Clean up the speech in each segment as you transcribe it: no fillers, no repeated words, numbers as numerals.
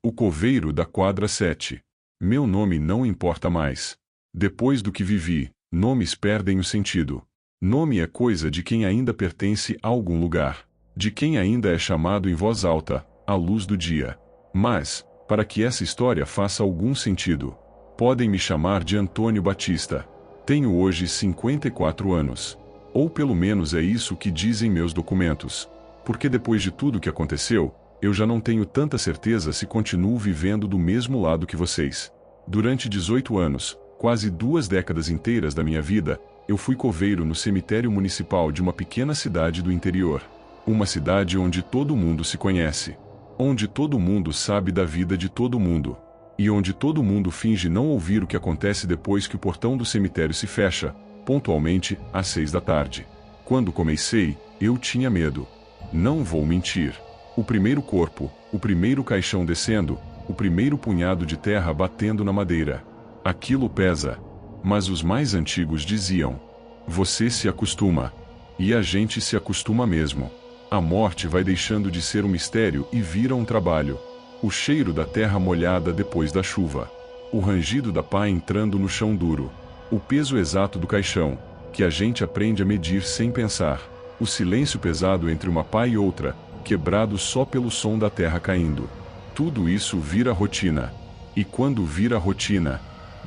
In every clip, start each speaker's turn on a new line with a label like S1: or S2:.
S1: O coveiro da quadra 7. Meu nome não importa mais. Depois do que vivi, nomes perdem o sentido. Nome é coisa de quem ainda pertence a algum lugar, de quem ainda é chamado em voz alta, à luz do dia. Mas, para que essa história faça algum sentido, podem me chamar de Antônio Batista. Tenho hoje 54 anos. Ou pelo menos é isso que dizem meus documentos. Porque depois de tudo que aconteceu, eu já não tenho tanta certeza se continuo vivendo do mesmo lado que vocês. Durante 18 anos, quase 2 décadas inteiras da minha vida, eu fui coveiro no cemitério municipal de uma pequena cidade do interior. Uma cidade onde todo mundo se conhece. Onde todo mundo sabe da vida de todo mundo. E onde todo mundo finge não ouvir o que acontece depois que o portão do cemitério se fecha, pontualmente, às 6 da tarde. Quando comecei, eu tinha medo. Não vou mentir. O primeiro corpo, o primeiro caixão descendo, o primeiro punhado de terra batendo na madeira. Aquilo pesa. Mas os mais antigos diziam: você se acostuma. E a gente se acostuma mesmo. A morte vai deixando de ser um mistério e vira um trabalho. O cheiro da terra molhada depois da chuva. O rangido da pá entrando no chão duro. O peso exato do caixão, que a gente aprende a medir sem pensar. O silêncio pesado entre uma pá e outra, quebrado só pelo som da terra caindo. Tudo isso vira rotina. E quando vira rotina,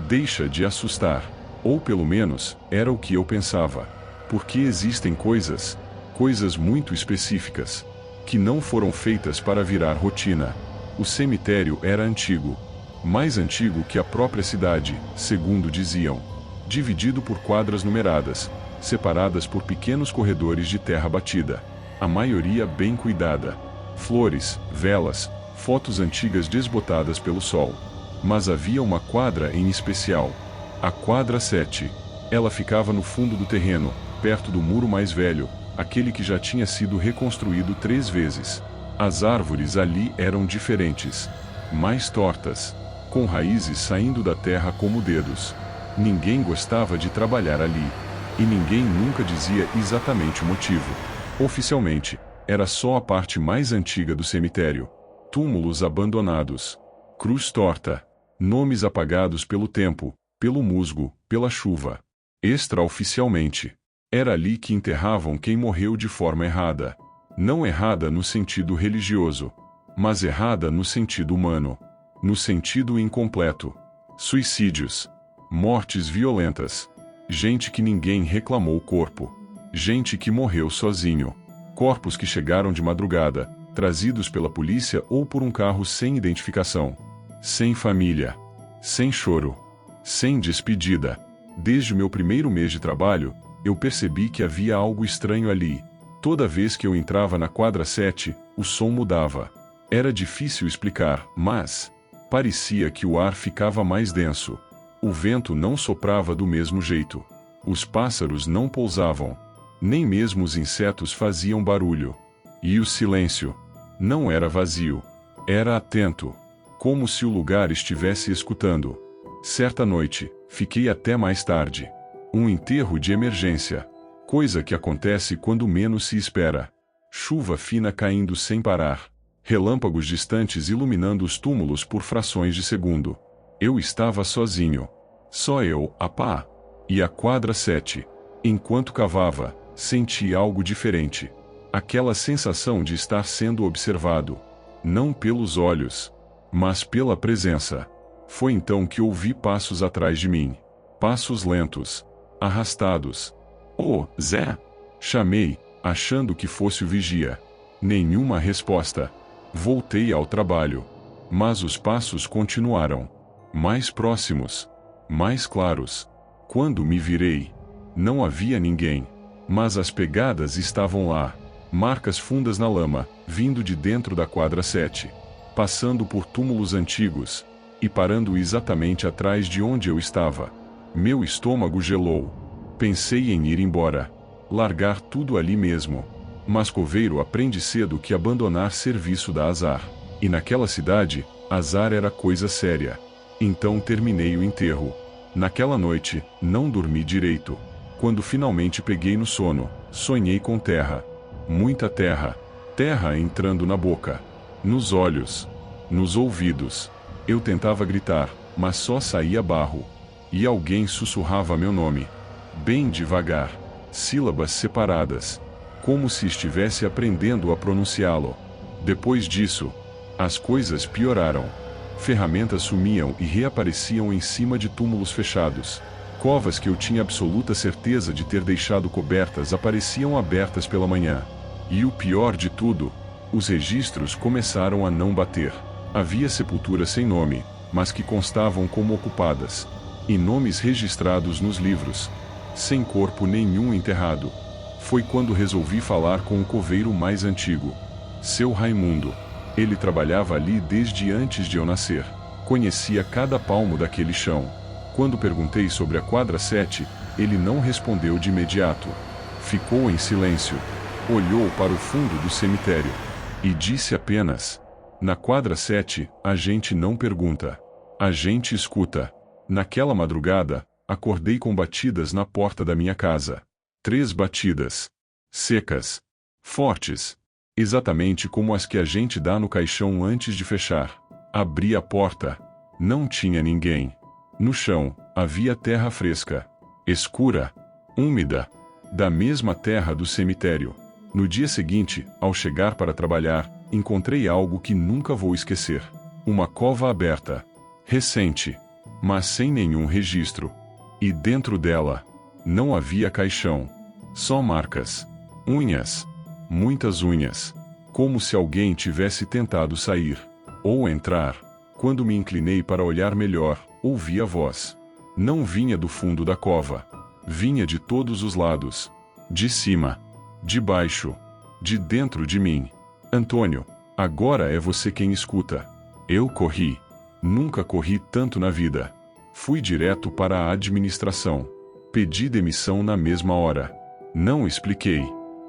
S1: deixa de assustar. Ou pelo menos, era o que eu pensava. Porque existem coisas muito específicas, que não foram feitas para virar rotina. O cemitério era antigo. Mais antigo que a própria cidade, segundo diziam. Dividido por quadras numeradas, separadas por pequenos corredores de terra batida. A maioria bem cuidada. Flores, velas, fotos antigas desbotadas pelo sol. Mas havia uma quadra em especial. A quadra 7. Ela ficava no fundo do terreno, perto do muro mais velho, aquele que já tinha sido reconstruído 3 vezes. As árvores ali eram diferentes. Mais tortas. Com raízes saindo da terra como dedos. Ninguém gostava de trabalhar ali. E ninguém nunca dizia exatamente o motivo. Oficialmente, era só a parte mais antiga do cemitério. Túmulos abandonados. Cruz torta. Nomes apagados pelo tempo, pelo musgo, pela chuva. Extraoficialmente, era ali que enterravam quem morreu de forma errada. Não errada no sentido religioso, mas errada no sentido humano. No sentido incompleto. Suicídios. Mortes violentas. Gente que ninguém reclamou o corpo. Gente que morreu sozinho. Corpos que chegaram de madrugada, trazidos pela polícia ou por um carro sem identificação. Sem família. Sem choro. Sem despedida. Desde o meu primeiro mês de trabalho, eu percebi que havia algo estranho ali. Toda vez que eu entrava na quadra 7, o som mudava. Era difícil explicar, mas parecia que o ar ficava mais denso. O vento não soprava do mesmo jeito. Os pássaros não pousavam. Nem mesmo os insetos faziam barulho. E o silêncio não era vazio. Era atento. Como se o lugar estivesse escutando. Certa noite, fiquei até mais tarde. Um enterro de emergência. Coisa que acontece quando menos se espera. Chuva fina caindo sem parar. Relâmpagos distantes iluminando os túmulos por frações de segundo. Eu estava sozinho. Só eu, a pá. E a quadra 7. Enquanto cavava, senti algo diferente. Aquela sensação de estar sendo observado. Não pelos olhos, mas pela presença. Foi então que ouvi passos atrás de mim. Passos lentos. Arrastados. "Ô, Zé!" Chamei, achando que fosse o vigia. Nenhuma resposta. Voltei ao trabalho. Mas os passos continuaram. Mais próximos. Mais claros. Quando me virei, não havia ninguém. Mas as pegadas estavam lá. Marcas fundas na lama, vindo de dentro da quadra 7. Passando por túmulos antigos. E parando exatamente atrás de onde eu estava. Meu estômago gelou. Pensei em ir embora. Largar tudo ali mesmo. Mas coveiro aprende cedo que abandonar serviço dá azar. E naquela cidade, azar era coisa séria. Então terminei o enterro. Naquela noite, não dormi direito. Quando finalmente peguei no sono, sonhei com terra. Muita terra. Terra entrando na boca. Nos olhos. nos ouvidos. Eu tentava gritar, mas só saía barro. E alguém sussurrava meu nome. Bem devagar. Sílabas separadas. Como se estivesse aprendendo a pronunciá-lo. Depois disso, as coisas pioraram. Ferramentas sumiam e reapareciam em cima de túmulos fechados. Covas que eu tinha absoluta certeza de ter deixado cobertas apareciam abertas pela manhã. E o pior de tudo, os registros começaram a não bater. Havia sepulturas sem nome, mas que constavam como ocupadas. E nomes registrados nos livros. Sem corpo nenhum enterrado. Foi quando resolvi falar com o coveiro mais antigo. Seu Raimundo. Ele trabalhava ali desde antes de eu nascer. Conhecia cada palmo daquele chão. Quando perguntei sobre a quadra 7, ele não respondeu de imediato. Ficou em silêncio. Olhou para o fundo do cemitério. E disse apenas: na quadra 7, a gente não pergunta. A gente escuta. Naquela madrugada, acordei com batidas na porta da minha casa. 3 batidas. Secas. Fortes. Exatamente como as que a gente dá no caixão antes de fechar. Abri a porta. Não tinha ninguém. No chão, havia terra fresca. Escura. Úmida. Da mesma terra do cemitério. No dia seguinte, ao chegar para trabalhar, encontrei algo que nunca vou esquecer. Uma cova aberta. Recente. Mas sem nenhum registro. E dentro dela, não havia caixão. Só marcas. Unhas. Muitas unhas. Como se alguém tivesse tentado sair. Ou entrar. Quando me inclinei para olhar melhor, ouvi a voz. Não vinha do fundo da cova. Vinha de todos os lados. De cima. De baixo. De dentro de mim. Antônio, agora é você quem escuta. Eu corri. Nunca corri tanto na vida. Fui direto para a administração. Pedi demissão na mesma hora. Não expliquei.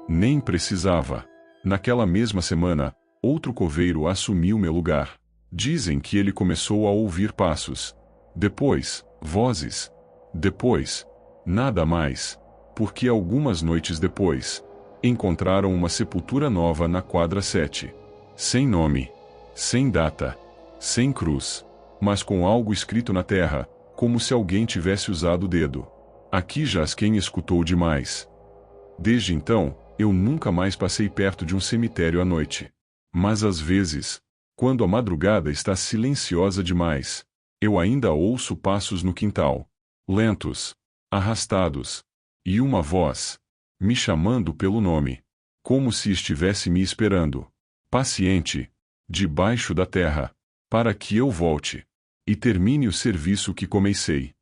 S1: Nem precisava. Naquela mesma semana, outro coveiro assumiu meu lugar. Dizem que ele começou a ouvir passos. Depois, vozes. Depois, nada mais. Porque algumas noites depois, encontraram uma sepultura nova na quadra 7. Sem nome. Sem data. Sem cruz. Mas com algo escrito na terra, como se alguém tivesse usado o dedo. Aqui jaz quem escutou demais. Desde então, eu nunca mais passei perto de um cemitério à noite. Mas às vezes, quando a madrugada está silenciosa demais, eu ainda ouço passos no quintal. Lentos. Arrastados. E uma voz. Me chamando pelo nome. Como se estivesse me esperando. Paciente. Debaixo da terra. Para que eu volte. E termine o serviço que comecei.